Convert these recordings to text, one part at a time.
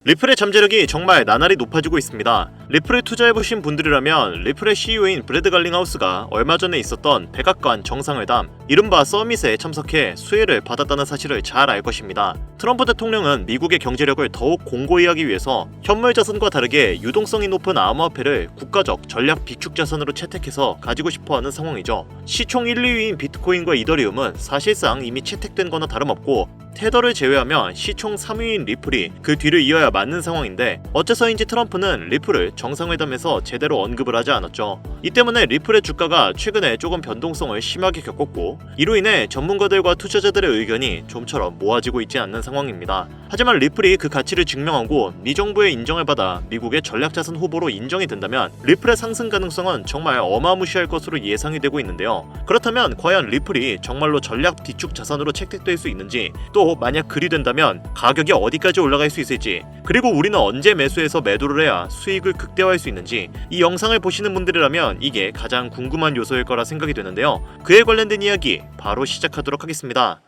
리플의 잠재력이 정말 나날이 높아지고 있습니다. 리플에 투자해보신 분들이라면 리플의 CEO인 브래드 갈링하우스가 얼마 전에 있었던 백악관 정상회담, 이른바 서밋에 참석해 수혜를 받았다는 사실을 잘 알 것입니다. 트럼프 대통령은 미국의 경제력을 더욱 공고히 하기 위해서 현물 자산과 다르게 유동성이 높은 암호화폐를 국가적 전략 비축 자산으로 채택해서 가지고 싶어하는 상황이죠. 시총 1, 2위인 비트코인과 이더리움은 사실상 이미 채택된 거나 다름없고 테더를 제외하면 시총 3위인 리플이 그 뒤를 이어야 맞는 상황인데 어째서인지 트럼프는 리플을 정상회담에서 제대로 언급을 하지 않았죠. 이 때문에 리플의 주가가 최근에 조금 변동성을 심하게 겪었고 이로 인해 전문가들과 투자자들의 의견이 좀처럼 모아지고 있지 않는 상황입니다. 하지만 리플이 그 가치를 증명하고 미 정부의 인정을 받아 미국의 전략자산 후보로 인정이 된다면 리플의 상승 가능성은 정말 어마무시할 것으로 예상이 되고 있는데요. 그렇다면 과연 리플이 정말로 전략 비축 자산으로 채택될 수 있는지, 또 만약 그리 된다면 가격이 어디까지 올라갈 수 있을지, 그리고 우리는 언제 매수해서 매도를 해야 수익을 극대화할 수 있는지, 이 영상을 보시는 분들이라면 이게 가장 궁금한 요소일 거라 생각이 되는데요. 그에 관련된 이야기 바로 시작하도록 하겠습니다.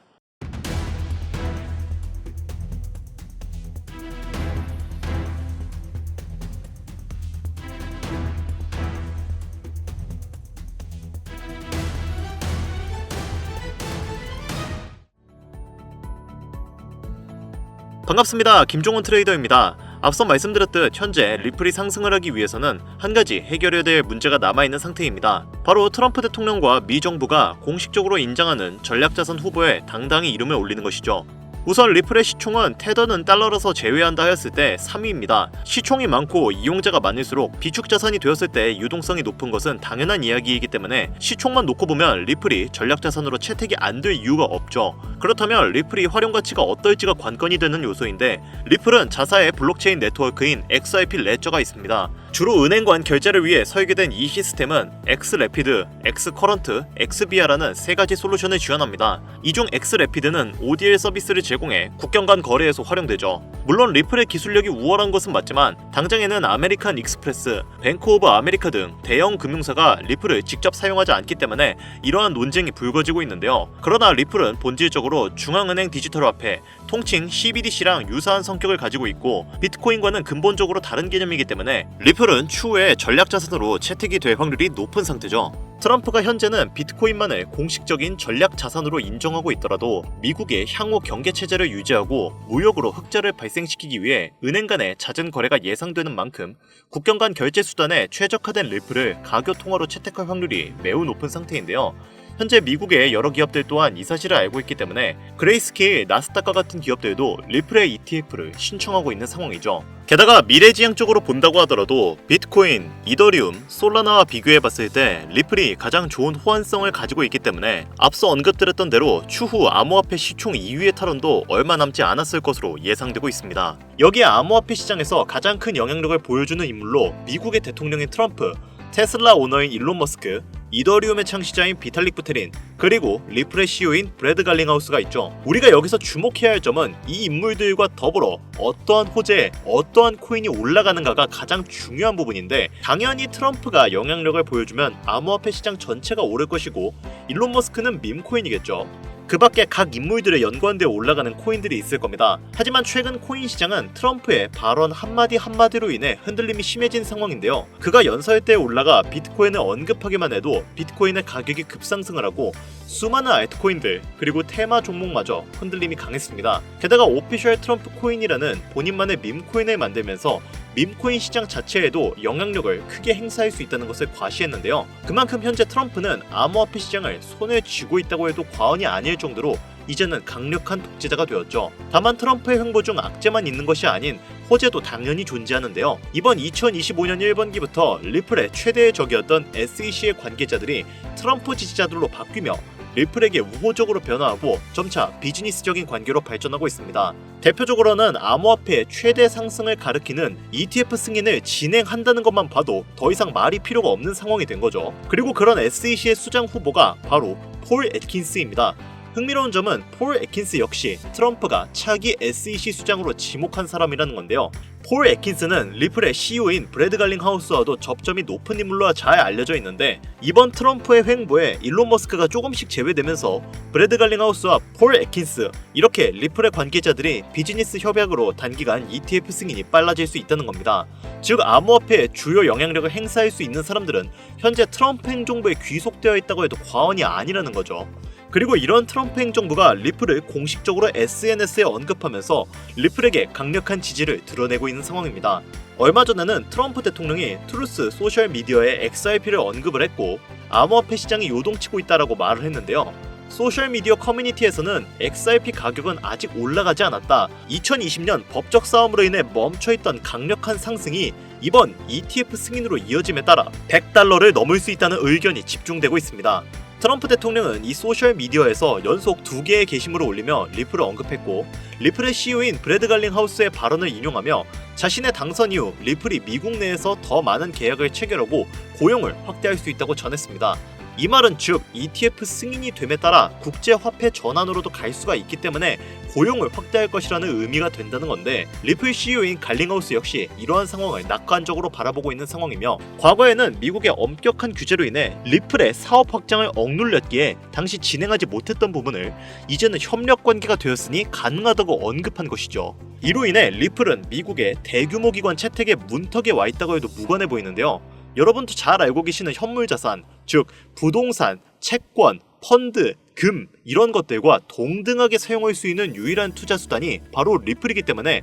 반갑습니다. 김종원 트레이더입니다. 앞서 말씀드렸듯 현재 리플이 상승을 하기 위해서는 한 가지 해결해야 될 문제가 남아있는 상태입니다. 바로 트럼프 대통령과 미 정부가 공식적으로 인정하는 전략자산 후보에 당당히 이름을 올리는 것이죠. 우선 리플의 시총은 테더는 달러라서 제외한다 하였을 때 3위입니다. 시총이 많고 이용자가 많을수록 비축자산이 되었을 때 유동성이 높은 것은 당연한 이야기이기 때문에 시총만 놓고 보면 리플이 전략자산으로 채택이 안 될 이유가 없죠. 그렇다면 리플이 활용가치가 어떨지가 관건이 되는 요소인데, 리플은 자사의 블록체인 네트워크인 XRP 레저가 있습니다. 주로 은행 간 결제를 위해 설계된 이 시스템은 X래피드, X커런트, XBR라는 세 가지 솔루션을 지원합니다. 이 중 X래피드는 ODL 서비스를 제공해 국경 간 거래에서 활용되죠. 물론 리플의 기술력이 우월한 것은 맞지만 당장에는 아메리칸 익스프레스, 뱅크 오브 아메리카 등 대형 금융사가 리플을 직접 사용하지 않기 때문에 이러한 논쟁이 불거지고 있는데요. 그러나 리플은 본질적으로 중앙은행 디지털화폐, 통칭 CBDC랑 유사한 성격을 가지고 있고 비트코인과는 근본적으로 다른 개념이기 때문에 리플은 추후에 전략자산으로 채택이 될 확률이 높은 상태죠. 트럼프가 현재는 비트코인만을 공식적인 전략자산으로 인정하고 있더라도 미국의 향후 경계체제를 유지하고 무역으로 흑자를 발생시키기 위해 은행 간의 잦은 거래가 예상되는 만큼 국경 간 결제 수단에 최적화된 리플을 가교 통화로 채택할 확률이 매우 높은 상태인데요. 현재 미국의 여러 기업들 또한 이 사실을 알고 있기 때문에 그레이스케일, 나스닥과 같은 기업들도 리플의 ETF를 신청하고 있는 상황이죠. 게다가 미래지향적으로 본다고 하더라도 비트코인, 이더리움, 솔라나와 비교해봤을 때 리플이 가장 좋은 호환성을 가지고 있기 때문에 앞서 언급드렸던 대로 추후 암호화폐 시총 2위의 탈원도 얼마 남지 않았을 것으로 예상되고 있습니다. 여기에 암호화폐 시장에서 가장 큰 영향력을 보여주는 인물로 미국의 대통령인 트럼프, 테슬라 오너인 일론 머스크, 이더리움의 창시자인 비탈릭 부테린, 그리고 리플의 CEO인 브래드 갈링하우스가 있죠. 우리가 여기서 주목해야 할 점은 이 인물들과 더불어 어떠한 호재에 어떠한 코인이 올라가는가가 가장 중요한 부분인데, 당연히 트럼프가 영향력을 보여주면 암호화폐 시장 전체가 오를 것이고 일론 머스크는 밈코인이겠죠. 그 밖에 각 인물들의 연관되어 올라가는 코인들이 있을 겁니다. 하지만 최근 코인 시장은 트럼프의 발언 한마디 한마디로 인해 흔들림이 심해진 상황인데요. 그가 연설 때 올라가 비트코인을 언급하기만 해도 비트코인의 가격이 급상승을 하고 수많은 알트코인들 그리고 테마 종목마저 흔들림이 강했습니다. 게다가 오피셜 트럼프 코인이라는 본인만의 밈코인을 만들면서 밈코인 시장 자체에도 영향력을 크게 행사할 수 있다는 것을 과시했는데요. 그만큼 현재 트럼프는 암호화폐 시장을 손에 쥐고 있다고 해도 과언이 아닐 정도로 이제는 강력한 독재자가 되었죠. 다만 트럼프의 횡보 중 악재만 있는 것이 아닌 호재도 당연히 존재하는데요. 이번 2025년 1분기부터 리플의 최대의 적이었던 SEC의 관계자들이 트럼프 지지자들로 바뀌며 리플에게 우호적으로 변화하고 점차 비즈니스적인 관계로 발전하고 있습니다. 대표적으로는 암호화폐의 최대 상승을 가리키는 ETF 승인을 진행한다는 것만 봐도 더 이상 말이 필요가 없는 상황이 된 거죠. 그리고 그런 SEC의 수장 후보가 바로 폴 애트킨스입니다. 흥미로운 점은 폴 애킨스 역시 트럼프가 차기 SEC 수장으로 지목한 사람이라는 건데요. 폴 애킨스는 리플의 CEO인 브래드 갈링하우스와도 접점이 높은 인물로 잘 알려져 있는데 이번 트럼프의 횡보에 일론 머스크가 조금씩 제외되면서 브래드 갈링하우스와 폴 애킨스 이렇게 리플의 관계자들이 비즈니스 협약으로 단기간 ETF 승인이 빨라질 수 있다는 겁니다. 즉 암호화폐에 주요 영향력을 행사할 수 있는 사람들은 현재 트럼프 행정부에 귀속되어 있다고 해도 과언이 아니라는 거죠. 그리고 이런 트럼프 행정부가 리플을 공식적으로 SNS에 언급하면서 리플에게 강력한 지지를 드러내고 있는 상황입니다. 얼마 전에는 트럼프 대통령이 트루스 소셜미디어에 XRP를 언급을 했고 암호화폐 시장이 요동치고 있다라고 말을 했는데요. 소셜미디어 커뮤니티에서는 XRP 가격은 아직 올라가지 않았다. 2020년 법적 싸움으로 인해 멈춰있던 강력한 상승이 이번 ETF 승인으로 이어짐에 따라 $100를 넘을 수 있다는 의견이 집중되고 있습니다. 트럼프 대통령은 이 소셜미디어에서 연속 2개의 게시물을 올리며 리플을 언급했고 리플의 CEO인 브래드 갈링하우스의 발언을 인용하며 자신의 당선 이후 리플이 미국 내에서 더 많은 계약을 체결하고 고용을 확대할 수 있다고 전했습니다. 이 말은 즉 ETF 승인이 됨에 따라 국제화폐 전환으로도 갈 수가 있기 때문에 고용을 확대할 것이라는 의미가 된다는 건데 리플 CEO인 갈링하우스 역시 이러한 상황을 낙관적으로 바라보고 있는 상황이며 과거에는 미국의 엄격한 규제로 인해 리플의 사업 확장을 억눌렸기에 당시 진행하지 못했던 부분을 이제는 협력 관계가 되었으니 가능하다고 언급한 것이죠. 이로 인해 리플은 미국의 대규모 기관 채택의 문턱에 와 있다고 해도 무관해 보이는데요. 여러분도 잘 알고 계시는 현물자산, 즉 부동산, 채권, 펀드, 금 이런 것들과 동등하게 사용할 수 있는 유일한 투자 수단이 바로 리플이기 때문에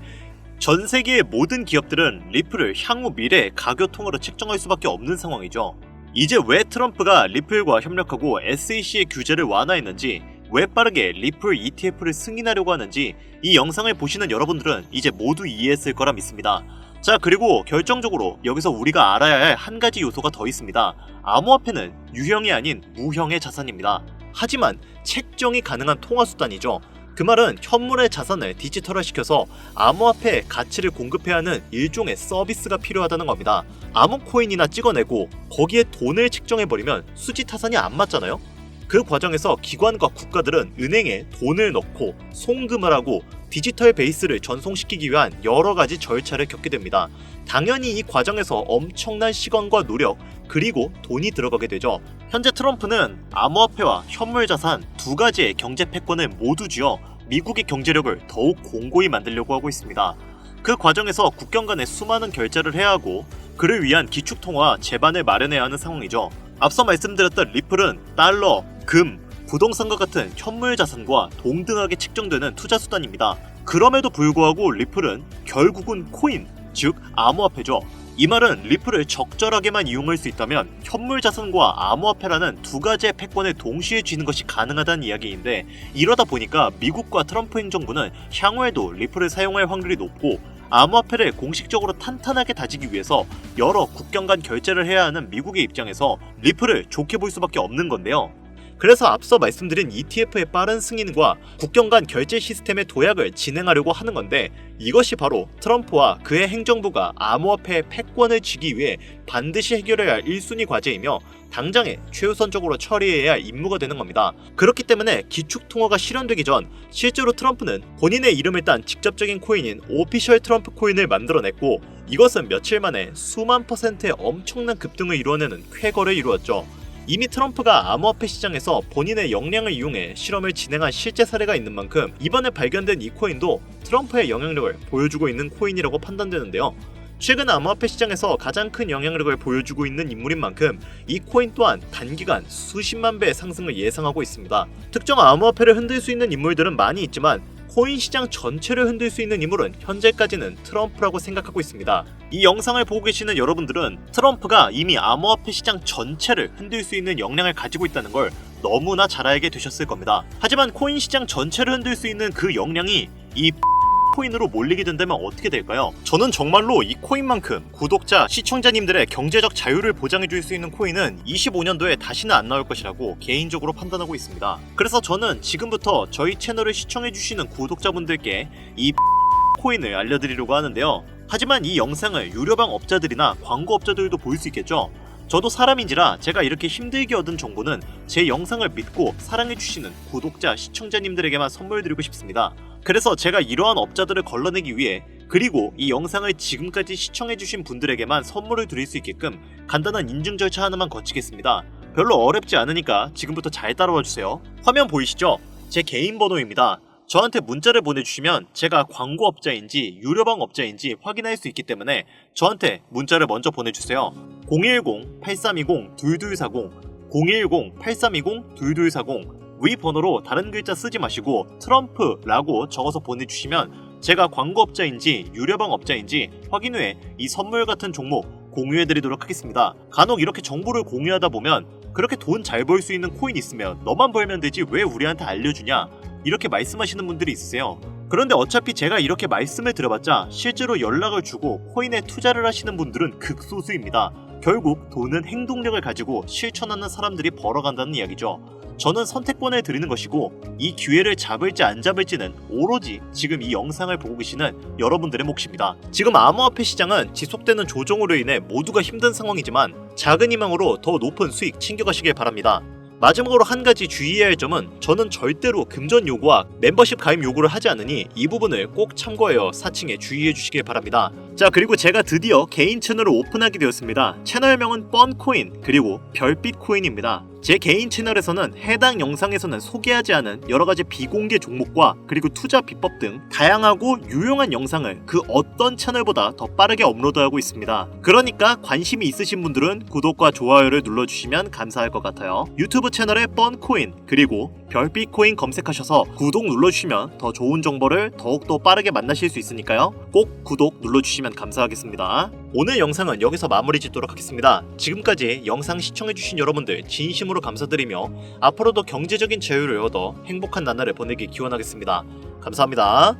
전 세계의 모든 기업들은 리플을 향후 미래의 가교통으로 측정할 수밖에 없는 상황이죠. 이제 왜 트럼프가 리플과 협력하고 SEC의 규제를 완화했는지, 왜 빠르게 리플 ETF를 승인하려고 하는지 이 영상을 보시는 여러분들은 이제 모두 이해했을 거라 믿습니다. 자, 그리고 결정적으로 여기서 우리가 알아야 할 한 가지 요소가 더 있습니다. 암호화폐는 유형이 아닌 무형의 자산입니다. 하지만 책정이 가능한 통화수단이죠. 그 말은 현물의 자산을 디지털화시켜서 암호화폐의 가치를 공급해야 하는 일종의 서비스가 필요하다는 겁니다. 암호코인이나 찍어내고 거기에 돈을 책정해버리면 수지타산이 안 맞잖아요? 그 과정에서 기관과 국가들은 은행에 돈을 넣고 송금을 하고 디지털 베이스를 전송시키기 위한 여러 가지 절차를 겪게 됩니다. 당연히 이 과정에서 엄청난 시간과 노력 그리고 돈이 들어가게 되죠. 현재 트럼프는 암호화폐와 현물자산 두 가지의 경제 패권을 모두 쥐어 미국의 경제력을 더욱 공고히 만들려고 하고 있습니다. 그 과정에서 국경 간에 수많은 결제를 해야 하고 그를 위한 기축통화 제반을 마련해야 하는 상황이죠. 앞서 말씀드렸던 리플은 달러, 금, 부동산과 같은 현물 자산과 동등하게 측정되는 투자 수단입니다. 그럼에도 불구하고 리플은 결국은 코인, 즉 암호화폐죠. 이 말은 리플을 적절하게만 이용할 수 있다면 현물 자산과 암호화폐라는 두 가지의 패권을 동시에 쥐는 것이 가능하다는 이야기인데 이러다 보니까 미국과 트럼프 행정부는 향후에도 리플을 사용할 확률이 높고 암호화폐를 공식적으로 탄탄하게 다지기 위해서 여러 국경 간 결제를 해야 하는 미국의 입장에서 리플을 좋게 볼 수밖에 없는 건데요. 그래서 앞서 말씀드린 ETF의 빠른 승인과 국경 간 결제 시스템의 도약을 진행하려고 하는 건데 이것이 바로 트럼프와 그의 행정부가 암호화폐의 패권을 쥐기 위해 반드시 해결해야 할 1순위 과제이며 당장에 최우선적으로 처리해야 할 임무가 되는 겁니다. 그렇기 때문에 기축통화가 실현되기 전 실제로 트럼프는 본인의 이름을 딴 직접적인 코인인 오피셜 트럼프 코인을 만들어냈고 이것은 며칠 만에 수만 %의 엄청난 급등을 이루어내는 쾌거를 이루었죠. 이미 트럼프가 암호화폐 시장에서 본인의 역량을 이용해 실험을 진행한 실제 사례가 있는 만큼 이번에 발견된 이 코인도 트럼프의 영향력을 보여주고 있는 코인이라고 판단되는데요. 최근 암호화폐 시장에서 가장 큰 영향력을 보여주고 있는 인물인 만큼 이 코인 또한 단기간 수십만 배의 상승을 예상하고 있습니다. 특정 암호화폐를 흔들 수 있는 인물들은 많이 있지만 코인 시장 전체를 흔들 수 있는 인물은 현재까지는 트럼프라고 생각하고 있습니다. 이 영상을 보고 계시는 여러분들은 트럼프가 이미 암호화폐 시장 전체를 흔들 수 있는 역량을 가지고 있다는 걸 너무나 잘 알게 되셨을 겁니다. 하지만 코인 시장 전체를 흔들 수 있는 그 역량이 이 코인으로 몰리게 된다면 어떻게 될까요? 저는 정말로 이 코인만큼 구독자, 시청자님들의 경제적 자유를 보장해줄 수 있는 코인은 25년도에 다시는 안 나올 것이라고 개인적으로 판단하고 있습니다. 그래서 저는 지금부터 저희 채널을 시청해주시는 구독자분들께 이 코인을 알려드리려고 하는데요. 하지만 이 영상을 유료방 업자들이나 광고업자들도 볼 수 있겠죠? 저도 사람인지라 제가 이렇게 힘들게 얻은 정보는 제 영상을 믿고 사랑해주시는 구독자, 시청자님들에게만 선물 드리고 싶습니다. 그래서 제가 이러한 업자들을 걸러내기 위해, 그리고 이 영상을 지금까지 시청해주신 분들에게만 선물을 드릴 수 있게끔 간단한 인증 절차 하나만 거치겠습니다. 별로 어렵지 않으니까 지금부터 잘 따라와주세요. 화면 보이시죠? 제 개인 번호입니다. 저한테 문자를 보내주시면 제가 광고업자인지 유료방 업자인지 확인할 수 있기 때문에 저한테 문자를 먼저 보내주세요. 010-8320-2240 010-8320-2240 위 번호로 다른 글자 쓰지 마시고 트럼프라고 적어서 보내주시면 제가 광고업자인지 유료방 업자인지 확인 후에 이 선물 같은 종목 공유해드리도록 하겠습니다. 간혹 이렇게 정보를 공유하다 보면 그렇게 돈 잘 벌 수 있는 코인 있으면 너만 벌면 되지 왜 우리한테 알려주냐, 이렇게 말씀하시는 분들이 있으세요. 그런데 어차피 제가 이렇게 말씀을 드려봤자 실제로 연락을 주고 코인에 투자를 하시는 분들은 극소수입니다. 결국 돈은 행동력을 가지고 실천하는 사람들이 벌어간다는 이야기죠. 저는 선택권을 드리는 것이고 이 기회를 잡을지 안 잡을지는 오로지 지금 이 영상을 보고 계시는 여러분들의 몫입니다. 지금 암호화폐 시장은 지속되는 조정으로 인해 모두가 힘든 상황이지만 작은 희망으로 더 높은 수익 챙겨가시길 바랍니다. 마지막으로 한 가지 주의해야 할 점은 저는 절대로 금전 요구와 멤버십 가입 요구를 하지 않으니 이 부분을 꼭 참고하여 사칭에 주의해 주시길 바랍니다. 자, 그리고 제가 드디어 개인 채널을 오픈하게 되었습니다. 채널명은 뻔코인 그리고 별빛코인입니다. 제 개인 채널에서는 해당 영상에서는 소개하지 않은 여러가지 비공개 종목과 그리고 투자 비법 등 다양하고 유용한 영상을 그 어떤 채널보다 더 빠르게 업로드하고 있습니다. 그러니까 관심이 있으신 분들은 구독과 좋아요를 눌러주시면 감사할 것 같아요. 유튜브 채널에 뻔코인 그리고 별빛코인 검색하셔서 구독 눌러주시면 더 좋은 정보를 더욱더 빠르게 만나실 수 있으니까요. 꼭 구독 눌러주시면 감사하겠습니다. 오늘 영상은 여기서 마무리 짓도록 하겠습니다. 지금까지 영상 시청해주신 여러분들 진심으로 감사드리며 앞으로도 경제적인 자유를 얻어 행복한 나날을 보내길 기원하겠습니다. 감사합니다.